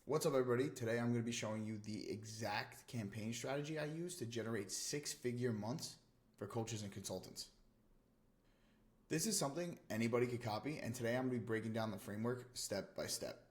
What's up, everybody? Today I'm going to be showing you the exact campaign strategy I use to generate six-figure months for coaches and consultants. This is something anybody could copy, and today I'm going to be breaking down the framework step by step.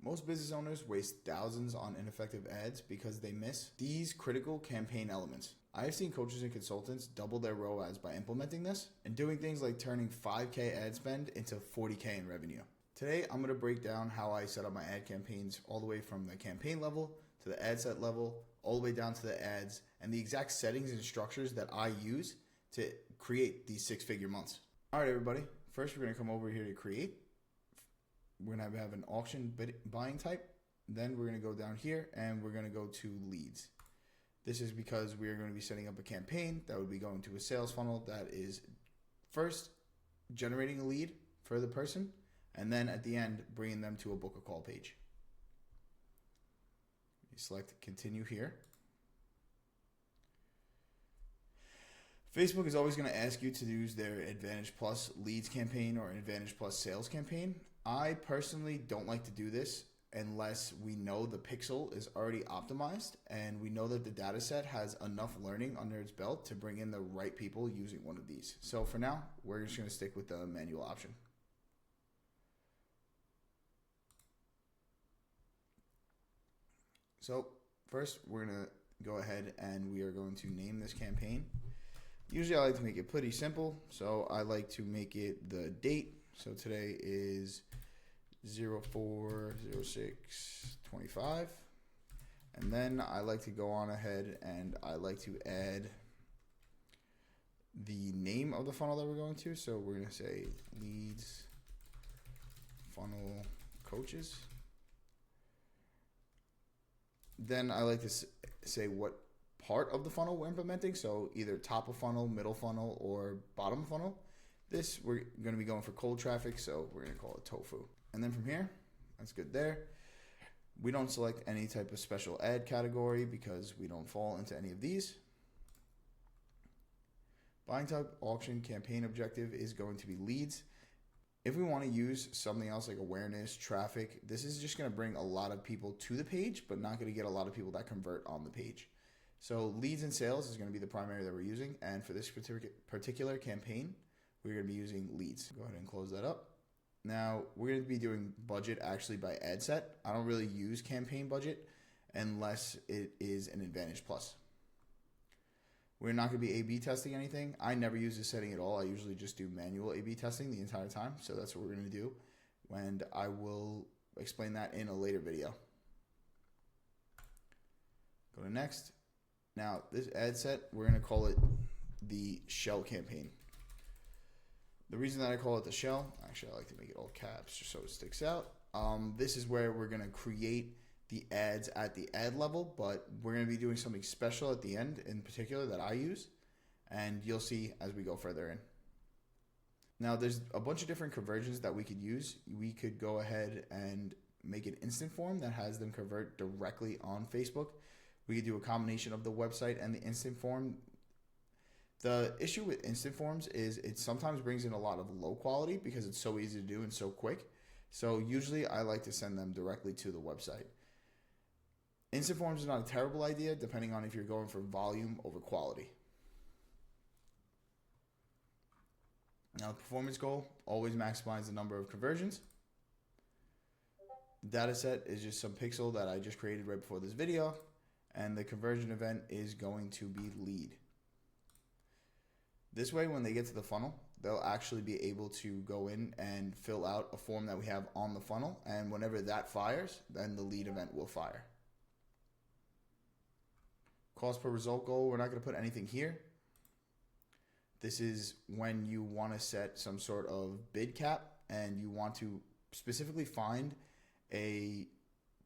Most business owners waste thousands on ineffective ads because they miss these critical campaign elements. I have seen coaches and consultants double their ROAS by implementing this and doing things like turning 5K ad spend into 40K in revenue. Today, I'm going to break down how I set up my ad campaigns all the way from the campaign level to the ad set level, all the way down to the ads, and the exact settings and structures that I use to create these six-figure months. All right, everybody. First, we're going to come over here to create. We're going to have an auction buying type. Then we're going to go down here and we're going to go to leads. This is because we are going to be setting up a campaign that would be going to a sales funnel that is first generating a lead for the person, and then at the end, bringing them to a book a call page. You select continue here. Facebook is always going to ask you to use their Advantage Plus leads campaign or Advantage Plus sales campaign. I personally don't like to do this unless we know the pixel is already optimized and we know that the data set has enough learning under its belt to bring in the right people using one of these. So for now, we're just going to stick with the manual option. So first, we're going to go ahead and we are going to name this campaign. Usually I like to make it pretty simple, so I like to make it the date. So today is 04/06/25. And then I like to go on ahead and I like to add the name of the funnel that we're going to. So we're going to say leads funnel coaches. Then I like to say what part of the funnel we're implementing. So either top of funnel, middle funnel, or bottom funnel. This, we're going to be going for cold traffic, so we're going to call it tofu. And then from here, that's good there. We don't select any type of special ad category because we don't fall into any of these. Buying type, auction, campaign objective is going to be leads. If we want to use something else like awareness, traffic, this is just going to bring a lot of people to the page, but not going to get a lot of people that convert on the page. So leads and sales is going to be the primary that we're using. And for this particular campaign, we're going to be using leads. Go ahead and close that up. Now, we're going to be doing budget actually by ad set. I don't really use campaign budget unless it is an Advantage Plus. We're not going to be A/B testing anything. I never use this setting at all. I usually just do manual A/B testing the entire time. So that's what we're going to do. And I will explain that in a later video. Go to next. Now, this ad set, we're going to call it the shell campaign. The reason that I call it the shell, actually I like to make it all caps just so it sticks out. This is where we're going to create the ads at the ad level, but we're going to be doing something special at the end in particular that I use, and you'll see as we go further in. Now, there's a bunch of different conversions that we could use. We could go ahead and make an instant form that has them convert directly on Facebook. We could do a combination of the website and the instant form. The issue with instant forms is it sometimes brings in a lot of low quality because it's so easy to do and so quick. So usually I like to send them directly to the website. Instant forms is not a terrible idea depending on if you're going for volume over quality. Now, the performance goal, always maximize the number of conversions. Data set is just some pixel that I just created right before this video. And the conversion event is going to be lead. This way, when they get to the funnel, they'll actually be able to go in and fill out a form that we have on the funnel. And whenever that fires, then the lead event will fire. Cost per result goal, we're not going to put anything here. This is when you want to set some sort of bid cap and you want to specifically find a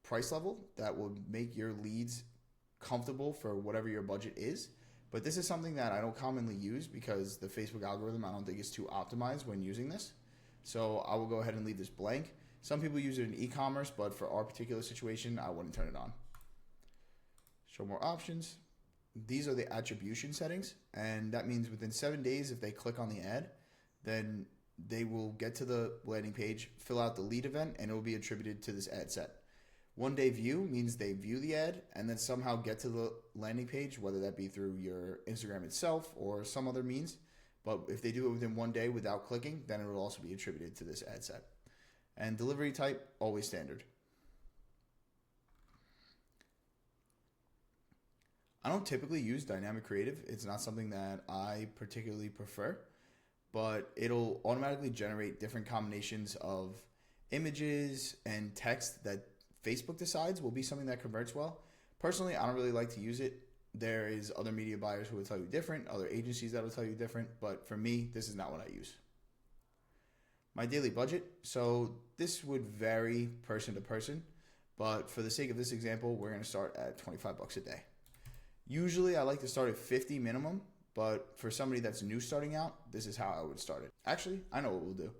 price level that will make your leads comfortable for whatever your budget is. But this is something that I don't commonly use because the Facebook algorithm, I don't think is too optimized when using this. So I will go ahead and leave this blank. Some people use it in e-commerce, but for our particular situation, I wouldn't turn it on. Show more options. These are the attribution settings. And that means within 7 days, if they click on the ad, then they will get to the landing page, fill out the lead event, and it will be attributed to this ad set. One day view means they view the ad and then somehow get to the landing page, whether that be through your Instagram itself or some other means. But if they do it within one day without clicking, then it will also be attributed to this ad set. And delivery type, always standard. I don't typically use dynamic creative. It's not something that I particularly prefer, but it'll automatically generate different combinations of images and text that Facebook decides will be something that converts well. Personally, I don't really like to use it. There is other media buyers who will tell you different, other agencies that will tell you different, but for me, this is not what I use. My daily budget, so this would vary person to person, but for the sake of this example, we're going to start at $25 a day. Usually I like to start at 50 minimum, but for somebody that's new starting out, this is how I would start it. Actually, I know what we'll do.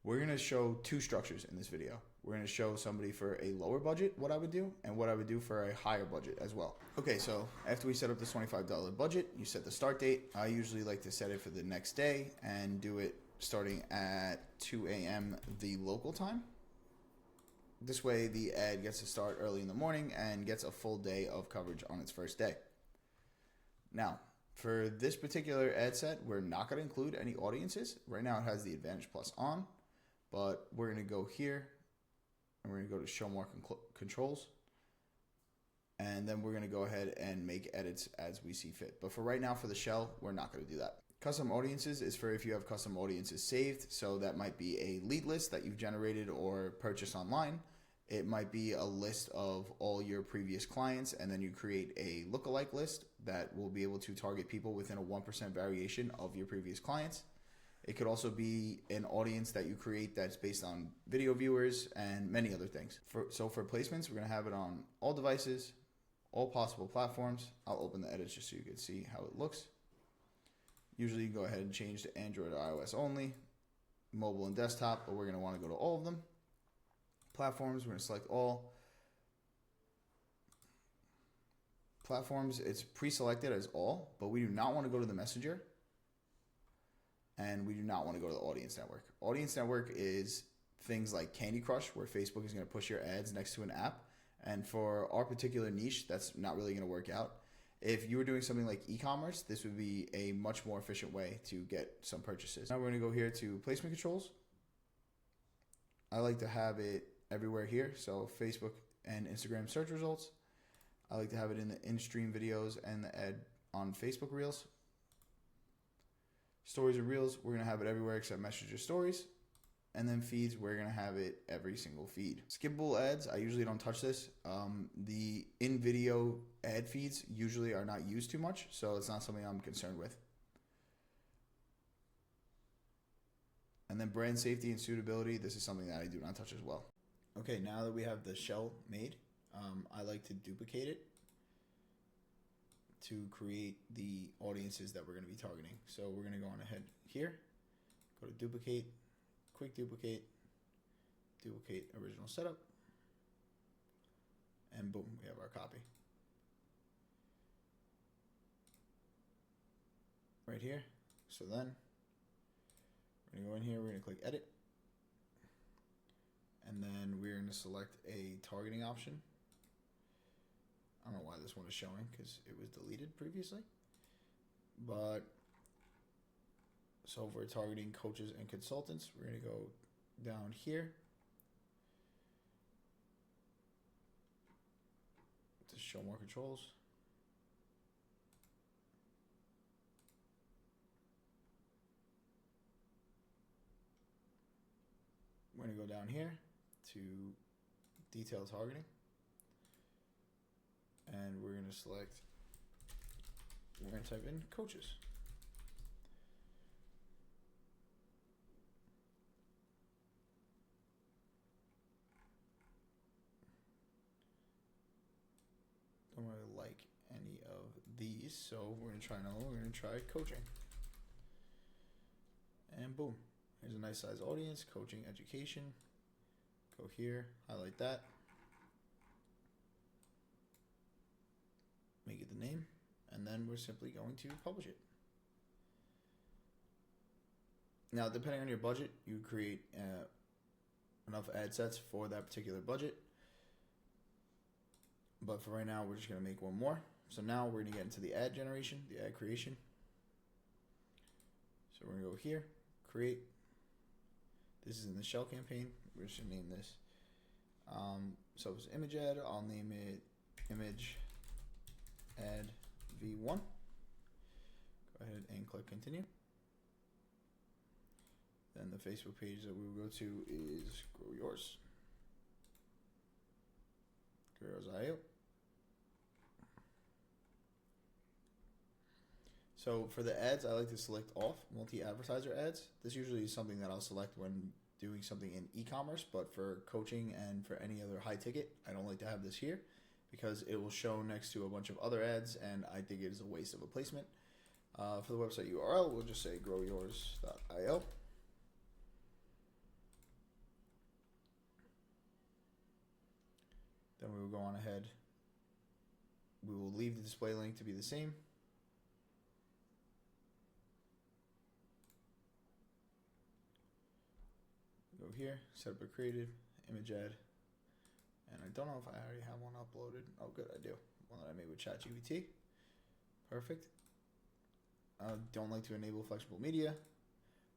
We're going to show two structures in this video. We're going to show somebody for a lower budget what I would do and what I would do for a higher budget as well. Okay, so after we set up the $25 budget, you set the start date. I usually like to set it for the next day and do it starting at 2 a.m. the local time. This way the ad gets to start early in the morning and gets a full day of coverage on its first day. Now, for this particular ad set, we're not going to include any audiences. Right now it has the Advantage Plus on, but we're going to go here and we're going to go to show more controls. And then we're going to go ahead and make edits as we see fit. But for right now, for the shell, we're not going to do that. Custom audiences is for if you have custom audiences saved. So that might be a lead list that you've generated or purchased online. It might be a list of all your previous clients, and then you create a lookalike list that will be able to target people within a 1% variation of your previous clients. It could also be an audience that you create that's based on video viewers and many other things. So for placements, we're going to have it on all devices, all possible platforms. I'll open the edits just so you can see how it looks. Usually you go ahead and change to Android or iOS only, mobile and desktop, but we're going to want to go to all of them. Platforms, we're going to select all. Platforms, it's pre-selected as all, but we do not want to go to the Messenger, and we do not want to go to the Audience Network. Audience Network is things like Candy Crush, where Facebook is going to push your ads next to an app, and for our particular niche, that's not really going to work out. If you were doing something like e-commerce, this would be a much more efficient way to get some purchases. Now we're going to go here to placement controls. I like to have it everywhere here, so Facebook and Instagram search results. I like to have it in the in-stream videos and the ad on Facebook Reels. Stories and Reels, we're going to have it everywhere except Messenger Stories. And then feeds, we're going to have it every single feed. Skippable ads, I usually don't touch this. The in-video ad feeds usually are not used too much, so it's not something I'm concerned with. And then brand safety and suitability, this is something that I do not touch as well. Okay, now that we have the shell made, I like to duplicate it to create the audiences that we're going to be targeting. So we're going to go on ahead here, go to duplicate, quick duplicate, duplicate original setup, and boom, we have our copy. Right here. So then we're going to go in here, we're going to click edit, and then we're going to select a targeting option. I don't know why this one is showing because it was deleted previously. But so if we're targeting coaches and consultants, we're going to go down here to show more controls. We're going to go down here to detail targeting. And we're going to select, we're going to type in coaches. Don't really like any of these, so we're going to try another one. We're going to try coaching. And boom, here's a nice size audience, coaching, education. Go here, highlight that. Make it the name, and then we're simply going to publish it. Now, depending on your budget, you create enough ad sets for that particular budget. But for right now, we're just going to make one more. So now we're going to get into the ad generation, the ad creation. So we're going to go here, create. This is in the shell campaign. We're just going to name this. So it's image ad. I'll name it image ad v1. Go ahead and click continue. Then the Facebook page that we will go to is Grow Yours. Grow Yours.io. So for the ads, I like to select off multi-advertiser ads. This usually is something that I'll select when doing something in e-commerce, but for coaching and for any other high ticket, I don't like to have this here because it will show next to a bunch of other ads, and I think it is a waste of a placement. For the website URL, we'll just say growyours.io. Then we will go on ahead. We will leave the display link to be the same. Go here, set up a creative image ad. And I don't know if I already have one uploaded. Oh, good, I do. One that I made with ChatGPT. Perfect. I don't like to enable flexible media.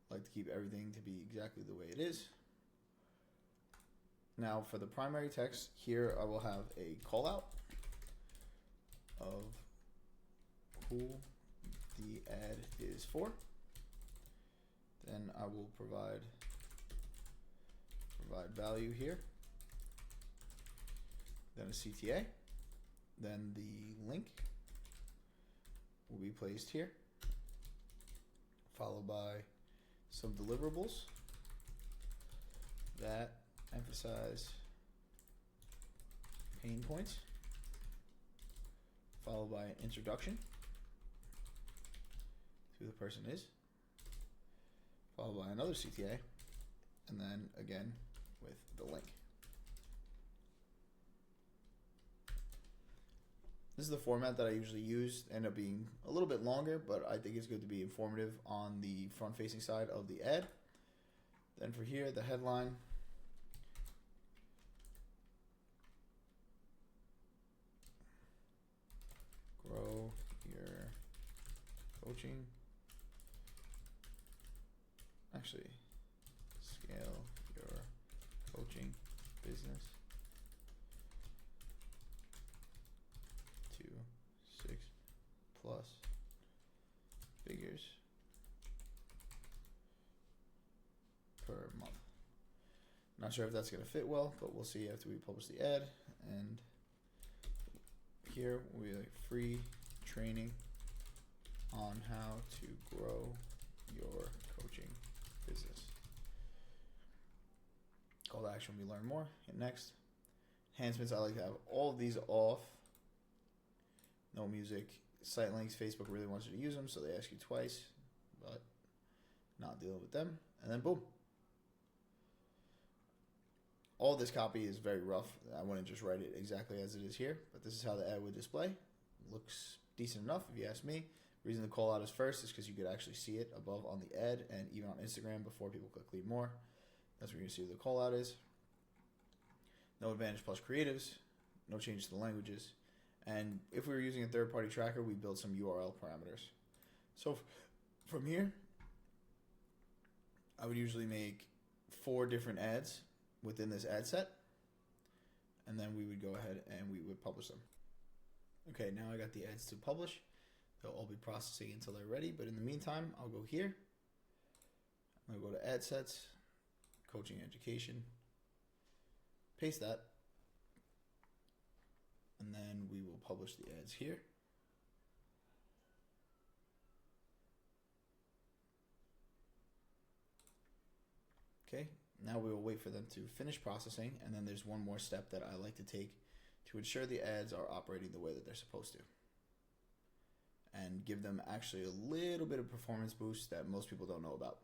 I like to keep everything to be exactly the way it is. Now for the primary text, here I will have a call out of who the ad is for. Then I will provide value here. Then a CTA. Then the link will be placed here, followed by some deliverables that emphasize pain points, followed by an introduction to who the person is, followed by another CTA, and then again with the link. This is the format that I usually use. End up being a little bit longer, but I think it's good to be informative on the front-facing side of the ad. Then for here, the headline. Grow your coaching. Actually, scale your coaching business to 6+ figures per month. Not sure if that's going to fit well, but we'll see after we publish the ad. And here we have free training on how to grow your coaching business. Call to action will be learn more. Hit next. Enhancements, I like to have all of these off. No music. Site links, Facebook really wants you to use them, so they ask you twice, but not dealing with them. And then boom. All this copy is very rough. I wouldn't just write it exactly as it is here, but this is how the ad would display. Looks decent enough if you ask me. The reason the call out is first is because you could actually see it above on the ad and even on Instagram before people click leave more. That's where you see the call out is. No Advantage Plus creatives, no changes to the languages. And if we were using a third-party tracker, we built some URL parameters. So from here, I would usually make 4 different ads within this ad set, and then we would go ahead and we would publish them. Okay, now I got the ads to publish. They'll all be processing until they're ready, but in the meantime, I'll go here. I'm going to go to ad sets, coaching education, paste that, and then we will publish the ads here. Okay, now we will wait for them to finish processing, and then there's one more step that I like to take to ensure the ads are operating the way that they're supposed to, and give them actually a little bit of performance boost that most people don't know about.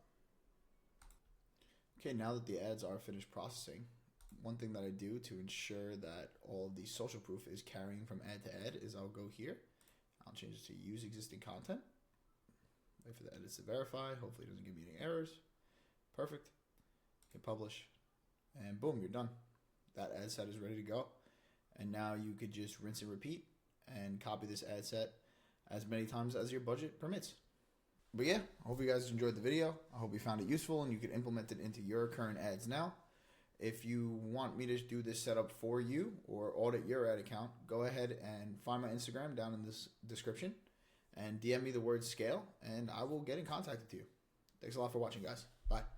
Okay, now that the ads are finished processing, one thing that I do to ensure that all of the social proof is carrying from ad to ad is I'll go here. I'll change it to use existing content. Wait for the edits to verify. Hopefully it doesn't give me any errors. Perfect. Hit publish. And boom, you're done. That ad set is ready to go. And now you could just rinse and repeat and copy this ad set as many times as your budget permits. But yeah, I hope you guys enjoyed the video. I hope you found it useful and you can implement it into your current ads now. If you want me to do this setup for you or audit your ad account, go ahead and find my Instagram down in this description and DM me the word scale, and I will get in contact with you. Thanks a lot for watching, guys. Bye.